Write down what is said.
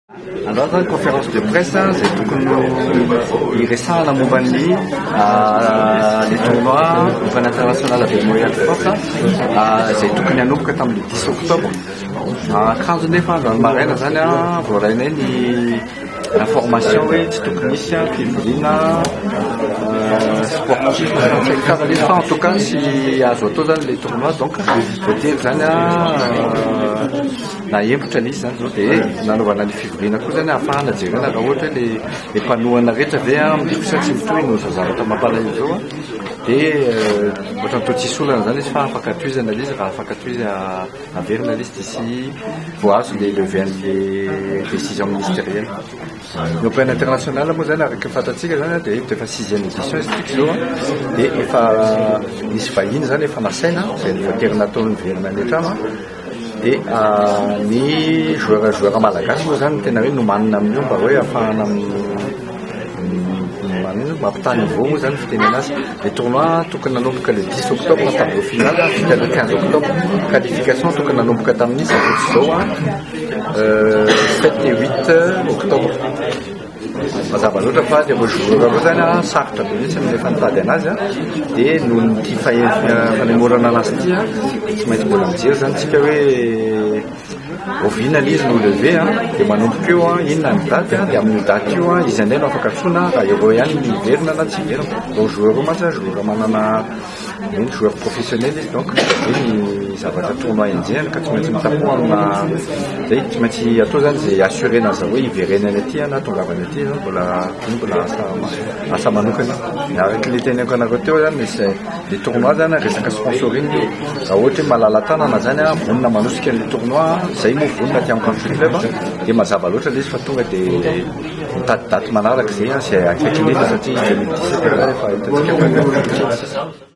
Alors dans la conférence de presse, c'est iresahana momba ny les tournois au plan international avec Montréal Force izay tokony hanomboka tamin'ny 10 octobre. Akanjo nefa dans le maraina zany voarainay ny information hoe tsy tokony misy fivoriana sportif karaha fa en tout cas si azo atao zany les tournois donc voatery zany na hembotra nisy zany zao dia nanaovana ny fivoriana koa zany ahafahana jerena raha ohatra le mpanohana rehetra ve midikotra tsy mitohy no zavatra mampalahelo zao dia ohatra nytao tsisy olana zany izy fa afaka tohizana l'izy raha afaka tohizy averina l'izy d'ici voazo le levain'le décision ministérielle. Au plan international moa zany araka fantatsika zany dia efa 6e édition izy tiky zao dia efa misy vahiny zany efa nasaina izay ny voatery nataony verina any an-trano dia ny joueur malagasy moa zany tena hoe nomanina amin'io mba hoe ahafahana mampitany vao moa zany fitenena azy. Le tournoi tokony nanomboka le 10 octobre tableau final vita le 15 octobre, qualification tokony nanomboka tamin'ny sabotsy zao 7 et 8 octobre. Mazava loatra fa dia joueur koa zany sarotra be mihitsy amin'ilay fanitady anazy dia noho ny fanemorana anazy ity tsy maintsy mbola mijery zany tsika hoe ovina l'izy no levé dia manomboka eo inona ny daty dia amin'ny daty io izy andray no afaka tsona raha eo ihany ny verina na tsy verina. Donc joueur mantsy joueur manana iny joueur professionnel izy donc ny zavatra tournoi indienne ka tsy maintsy mitapo amina zay tsy maintsy atao zany zay assurena zao hoe iverena any aty na tongavany aty zany mbola asa manokana. Araka le teneniko anareo teo zany misy le tournoi zany resaka sponsoring raha ohatra hoe malala tanana zany vonina manosika ny tournoi zay moa vonina ty amin'ny country club dia mazava loatra le izy fa tonga dia mitady daty manaraka zay akaiky nety satria 2017 efa hitantsika